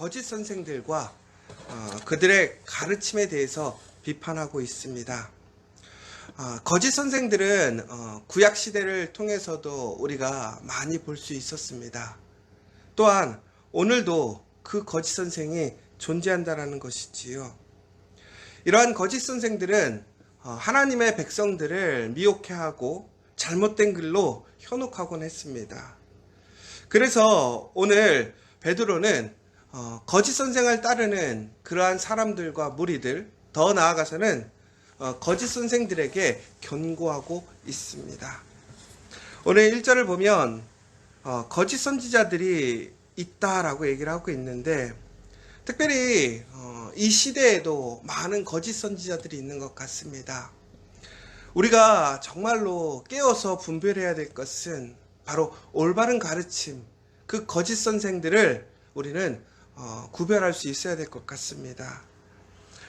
거짓 선생들과 그들의 가르침에 대해서 비판하고 있습니다. 거짓 선생들은 구약 시대를 통해서도 우리가 많이 볼 수 있었습니다. 또한 오늘도 그 거짓 선생이 존재한다는 것이지요. 이러한 거짓 선생들은 하나님의 백성들을 미혹해하고 잘못된 길로 현혹하곤 했습니다. 그래서 오늘 베드로는 거짓 선생을 따르는 그러한 사람들과 무리들, 더 나아가서는 거짓 선생들에게 경고하고 있습니다. 오늘 1절을 보면 거짓 선지자들이 있다라고 얘기를 하고 있는데, 특별히 이 시대에도 많은 거짓 선지자들이 있는 것 같습니다. 우리가 정말로 깨어서 분별해야 될 것은 바로 올바른 가르침, 그 거짓 선생들을 우리는 구별할 수 있어야 될 것 같습니다.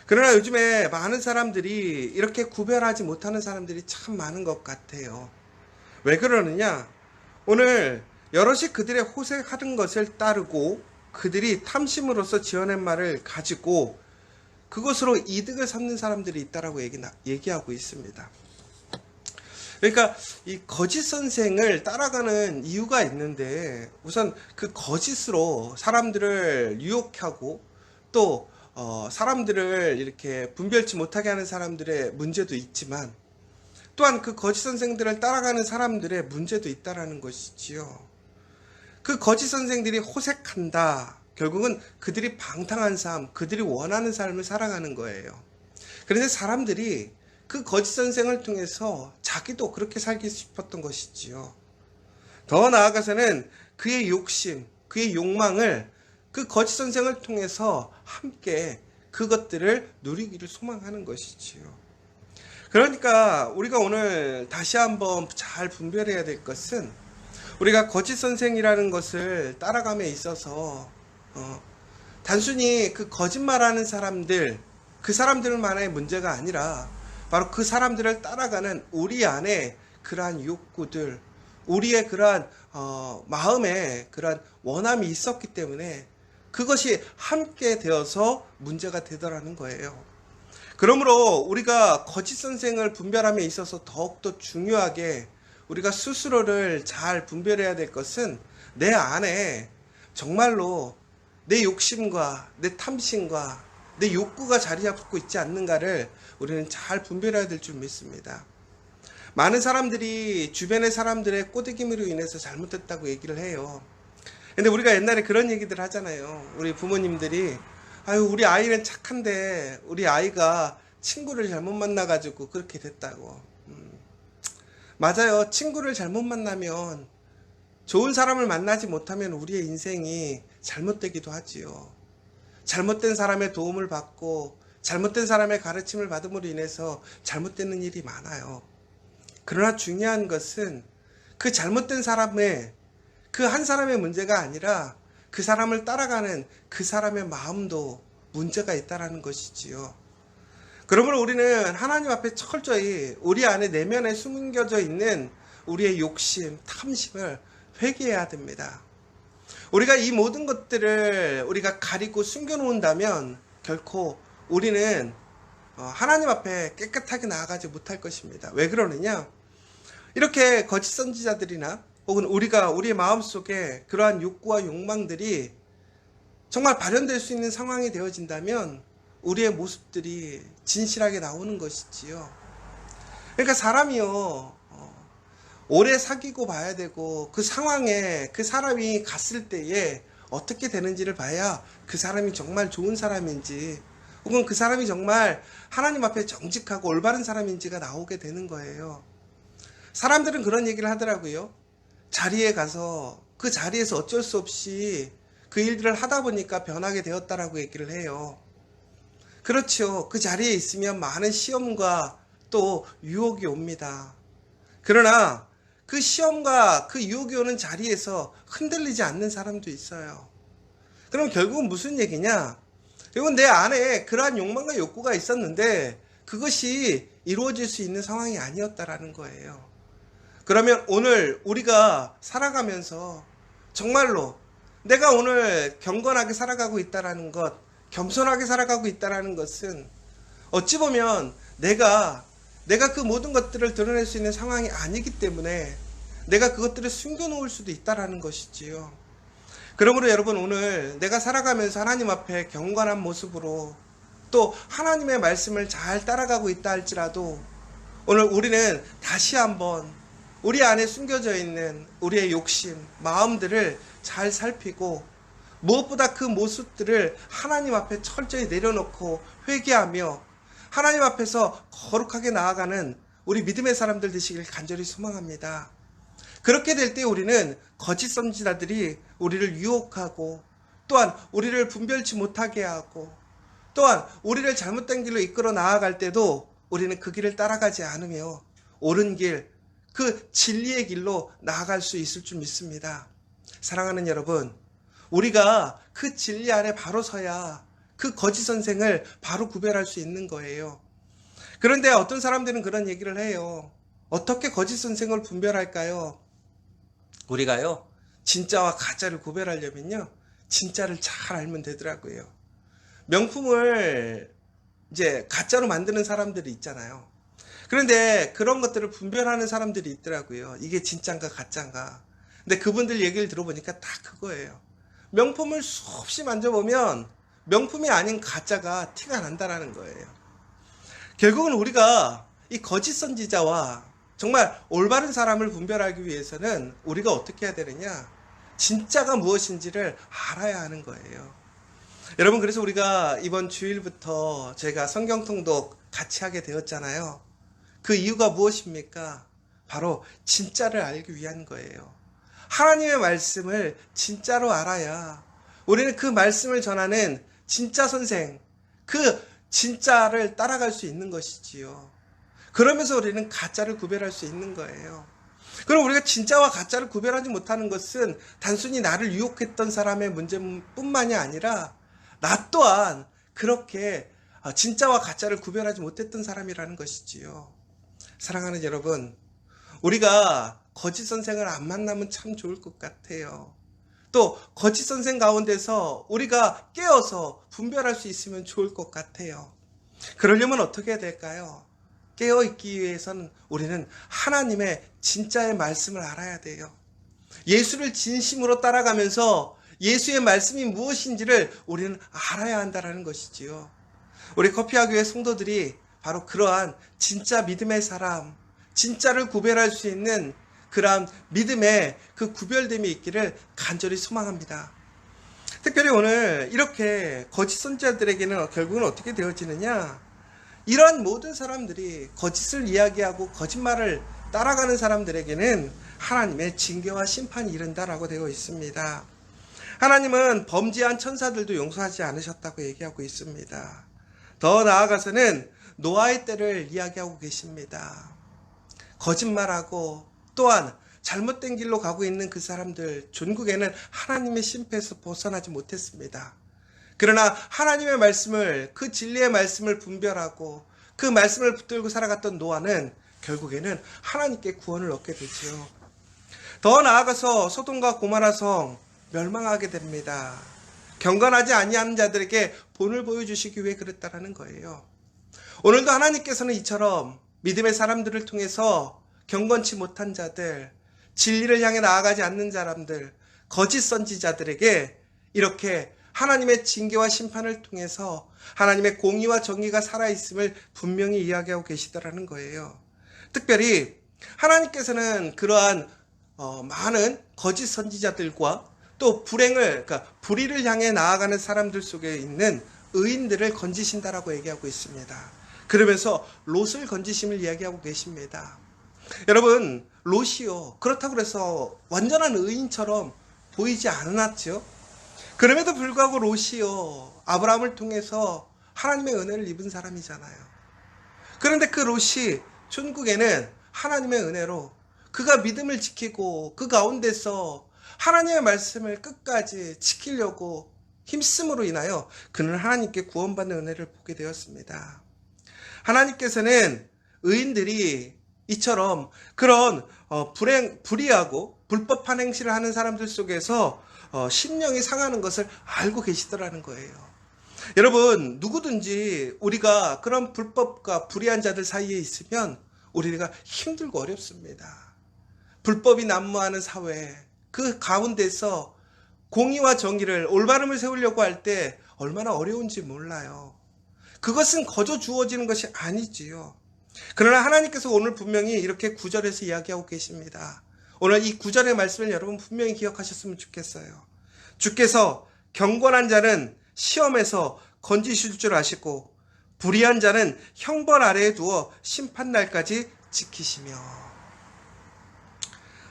그러나 요즘에 많은 사람들이 이렇게 구별하지 못하는 사람들이 참 많은 것 같아요. 왜 그러느냐? 오늘 여럿이 그들의 호색하는 것을 따르고 그들이 탐심으로써 지어낸 말을 가지고 그것으로 이득을 삼는 사람들이 있다라고 얘기하고 있습니다. 그러니까 이 거짓 선생을 따라가는 이유가 있는데, 우선 그 거짓으로 사람들을 유혹하고 또 사람들을 이렇게 분별치 못하게 하는 사람들의 문제도 있지만, 또한 그 거짓 선생들을 따라가는 사람들의 문제도 있다라는 것이지요. 그 거짓 선생들이 호색한다. 결국은 그들이 방탕한 삶, 그들이 원하는 삶을 살아가는 거예요. 그런데 사람들이 그 거짓 선생을 통해서 자기도 그렇게 살기 싶었던 것이지요. 더 나아가서는 그의 욕심, 그의 욕망을 그 거짓 선생을 통해서 함께 그것들을 누리기를 소망하는 것이지요. 그러니까 우리가 오늘 다시 한번 잘 분별해야 될 것은, 우리가 거짓 선생이라는 것을 따라감에 있어서 단순히 그 거짓말하는 사람들, 그 사람들만의 문제가 아니라 바로 그 사람들을 따라가는 우리 안에 그러한 욕구들, 우리의 그러한 마음에 그러한 원함이 있었기 때문에 그것이 함께 되어서 문제가 되더라는 거예요. 그러므로 우리가 거짓 선생을 분별함에 있어서 더욱더 중요하게 우리가 스스로를 잘 분별해야 될 것은, 내 안에 정말로 내 욕심과 내 탐심과 내 욕구가 자리 잡고 있지 않는가를 우리는 잘 분별해야 될 줄 믿습니다. 많은 사람들이 주변의 사람들의 꼬드김으로 인해서 잘못했다고 얘기를 해요. 근데 우리가 옛날에 그런 얘기들 하잖아요. 우리 부모님들이, 아유, 우리 아이는 착한데 우리 아이가 친구를 잘못 만나가지고 그렇게 됐다고. 맞아요. 친구를 잘못 만나면, 좋은 사람을 만나지 못하면 우리의 인생이 잘못되기도 하지요. 잘못된 사람의 도움을 받고 잘못된 사람의 가르침을 받음으로 인해서 잘못되는 일이 많아요. 그러나 중요한 것은 그 잘못된 사람의, 그 한 사람의 문제가 아니라 그 사람을 따라가는 그 사람의 마음도 문제가 있다는 것이지요. 그러므로 우리는 하나님 앞에 철저히 우리 안에 내면에 숨겨져 있는 우리의 욕심, 탐심을 회개해야 됩니다. 우리가 이 모든 것들을 우리가 가리고 숨겨놓는다면 결코 우리는 하나님 앞에 깨끗하게 나아가지 못할 것입니다. 왜 그러느냐? 이렇게 거짓 선지자들이나 혹은 우리의 마음속에 그러한 욕구와 욕망들이 정말 발현될 수 있는 상황이 되어진다면 우리의 모습들이 진실하게 나오는 것이지요. 그러니까 사람이요, 오래 사귀고 봐야 되고 그 상황에 그 사람이 갔을 때에 어떻게 되는지를 봐야 그 사람이 정말 좋은 사람인지, 혹은 그 사람이 정말 하나님 앞에 정직하고 올바른 사람인지가 나오게 되는 거예요. 사람들은 그런 얘기를 하더라고요. 자리에 가서 그 자리에서 어쩔 수 없이 그 일들을 하다 보니까 변하게 되었다라고 얘기를 해요. 그렇죠. 그 자리에 있으면 많은 시험과 또 유혹이 옵니다. 그러나 그 시험과 그 유혹이 오는 자리에서 흔들리지 않는 사람도 있어요. 그럼 결국은 무슨 얘기냐? 결국은 내 안에 그러한 욕망과 욕구가 있었는데 그것이 이루어질 수 있는 상황이 아니었다라는 거예요. 그러면 오늘 우리가 살아가면서 정말로 내가 오늘 경건하게 살아가고 있다라는 것, 겸손하게 살아가고 있다라는 것은 어찌 보면 내가 그 모든 것들을 드러낼 수 있는 상황이 아니기 때문에 내가 그것들을 숨겨놓을 수도 있다라는 것이지요. 그러므로 여러분, 오늘 내가 살아가면서 하나님 앞에 경건한 모습으로 또 하나님의 말씀을 잘 따라가고 있다 할지라도 오늘 우리는 다시 한번 우리 안에 숨겨져 있는 우리의 욕심, 마음들을 잘 살피고 무엇보다 그 모습들을 하나님 앞에 철저히 내려놓고 회개하며 하나님 앞에서 거룩하게 나아가는 우리 믿음의 사람들 되시길 간절히 소망합니다. 그렇게 될 때 우리는 거짓 선지자들이 우리를 유혹하고 또한 우리를 분별치 못하게 하고 또한 우리를 잘못된 길로 이끌어 나아갈 때도 우리는 그 길을 따라가지 않으며 옳은 길, 그 진리의 길로 나아갈 수 있을 줄 믿습니다. 사랑하는 여러분, 우리가 그 진리 안에 바로 서야 그 거짓 선생을 바로 구별할 수 있는 거예요. 그런데 어떤 사람들은 그런 얘기를 해요. 어떻게 거짓 선생을 분별할까요? 우리가요, 진짜와 가짜를 구별하려면요, 진짜를 잘 알면 되더라고요. 명품을 이제 가짜로 만드는 사람들이 있잖아요. 그런데 그런 것들을 분별하는 사람들이 있더라고요. 이게 진짜인가 가짜인가. 근데 그분들 얘기를 들어보니까 다 그거예요. 명품을 수없이 만져보면 명품이 아닌 가짜가 티가 난다라는 거예요. 결국은 우리가 이 거짓 선지자와 정말 올바른 사람을 분별하기 위해서는 우리가 어떻게 해야 되느냐? 진짜가 무엇인지를 알아야 하는 거예요. 여러분, 그래서 우리가 이번 주일부터 저희가 성경 통독 같이 하게 되었잖아요. 그 이유가 무엇입니까? 바로 진짜를 알기 위한 거예요. 하나님의 말씀을 진짜로 알아야 우리는 그 말씀을 전하는 진짜 선생, 그 진짜를 따라갈 수 있는 것이지요. 그러면서 우리는 가짜를 구별할 수 있는 거예요. 그럼 우리가 진짜와 가짜를 구별하지 못하는 것은 단순히 나를 유혹했던 사람의 문제뿐만이 아니라 나 또한 그렇게 진짜와 가짜를 구별하지 못했던 사람이라는 것이지요. 사랑하는 여러분, 우리가 거짓 선생을 안 만나면 참 좋을 것 같아요. 또 거짓 선생 가운데서 우리가 깨어서 분별할 수 있으면 좋을 것 같아요. 그러려면 어떻게 해야 될까요? 깨어있기 위해서는 우리는 하나님의 진짜의 말씀을 알아야 돼요. 예수를 진심으로 따라가면서 예수의 말씀이 무엇인지를 우리는 알아야 한다는 것이지요. 우리 커피학교의 성도들이 바로 그러한 진짜 믿음의 사람, 진짜를 구별할 수 있는 그러한 믿음의 그 구별됨이 있기를 간절히 소망합니다. 특별히 오늘 이렇게 거짓 선지자들에게는 결국은 어떻게 되어지느냐? 이러한 모든 사람들이 거짓을 이야기하고 거짓말을 따라가는 사람들에게는 하나님의 징계와 심판이 이른다라고 되어 있습니다. 하나님은 범죄한 천사들도 용서하지 않으셨다고 얘기하고 있습니다. 더 나아가서는 노아의 때를 이야기하고 계십니다. 거짓말하고 또한 잘못된 길로 가고 있는 그 사람들, 전국에는 하나님의 심판에서 벗어나지 못했습니다. 그러나 하나님의 말씀을, 그 진리의 말씀을 분별하고 그 말씀을 붙들고 살아갔던 노아는 결국에는 하나님께 구원을 얻게 되지요. 더 나아가서 소돔과 고모라 성 멸망하게 됩니다. 경건하지 아니하는 자들에게 본을 보여주시기 위해 그랬다라는 거예요. 오늘도 하나님께서는 이처럼 믿음의 사람들을 통해서 경건치 못한 자들, 진리를 향해 나아가지 않는 사람들, 거짓 선지자들에게 이렇게 하나님의 징계와 심판을 통해서 하나님의 공의와 정의가 살아있음을 분명히 이야기하고 계시더라는 거예요. 특별히 하나님께서는 그러한 많은 거짓 선지자들과 또 그러니까 불의를 향해 나아가는 사람들 속에 있는 의인들을 건지신다라고 얘기하고 있습니다. 그러면서 롯을 건지심을 이야기하고 계십니다. 여러분, 롯이요, 그렇다고 해서 완전한 의인처럼 보이지 않았죠. 그럼에도 불구하고 롯이요, 아브라함을 통해서 하나님의 은혜를 입은 사람이잖아요. 그런데 그 롯이 천국에는 하나님의 은혜로 그가 믿음을 지키고 그 가운데서 하나님의 말씀을 끝까지 지키려고 힘쓰므로 인하여 그는 하나님께 구원받는 은혜를 보게 되었습니다. 하나님께서는 의인들이 이처럼 그런 불의하고 불법한 행실을 하는 사람들 속에서 심령이 상하는 것을 알고 계시더라는 거예요. 여러분, 누구든지 우리가 그런 불법과 불의한 자들 사이에 있으면 우리가 힘들고 어렵습니다. 불법이 난무하는 사회, 그 가운데서 공의와 정의를, 올바름을 세우려고 할 때 얼마나 어려운지 몰라요. 그것은 거저 주어지는 것이 아니지요. 그러나 하나님께서 오늘 분명히 이렇게 9절에서 이야기하고 계십니다. 오늘 이 9절의 말씀을 여러분 분명히 기억하셨으면 좋겠어요. 주께서 경건한 자는 시험에서 건지실 줄 아시고 불의한 자는 형벌 아래에 두어 심판날까지 지키시며.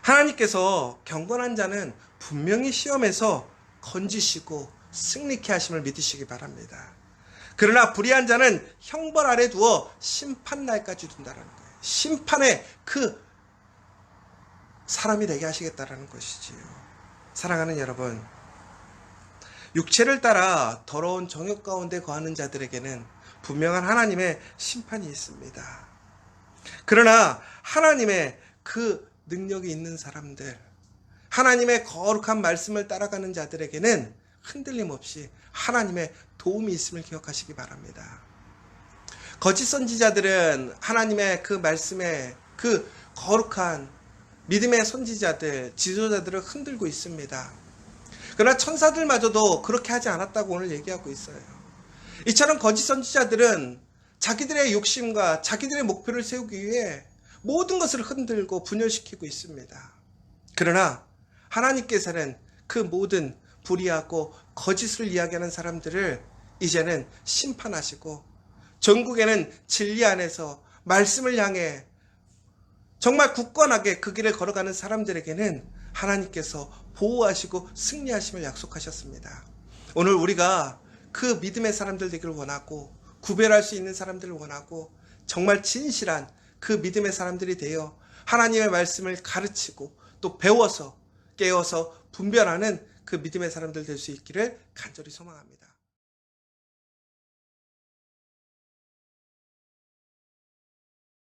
하나님께서 경건한 자는 분명히 시험에서 건지시고 승리케 하심을 믿으시기 바랍니다. 그러나 불의한 자는 형벌 아래 두어 심판날까지 둔다라는 거예요. 심판의 그 사람이 되게 하시겠다라는 것이지요. 사랑하는 여러분, 육체를 따라 더러운 정욕 가운데 거하는 자들에게는 분명한 하나님의 심판이 있습니다. 그러나 하나님의 그 능력이 있는 사람들, 하나님의 거룩한 말씀을 따라가는 자들에게는 흔들림 없이 하나님의 도움이 있음을 기억하시기 바랍니다. 거짓 선지자들은 하나님의 그 말씀에 그 거룩한 믿음의 선지자들, 지도자들을 흔들고 있습니다. 그러나 천사들마저도 그렇게 하지 않았다고 오늘 얘기하고 있어요. 이처럼 거짓 선지자들은 자기들의 욕심과 자기들의 목표를 세우기 위해 모든 것을 흔들고 분열시키고 있습니다. 그러나 하나님께서는 그 모든 불의하고 거짓을 이야기하는 사람들을 이제는 심판하시고 전국에는 진리 안에서 말씀을 향해 정말 굳건하게 그 길을 걸어가는 사람들에게는 하나님께서 보호하시고 승리하심을 약속하셨습니다. 오늘 우리가 그 믿음의 사람들 되기를 원하고 구별할 수 있는 사람들을 원하고 정말 진실한 그 믿음의 사람들이 되어 하나님의 말씀을 가르치고 또 배워서 깨어서 분별하는 그 믿음의 사람들 될 수 있기를 간절히 소망합니다.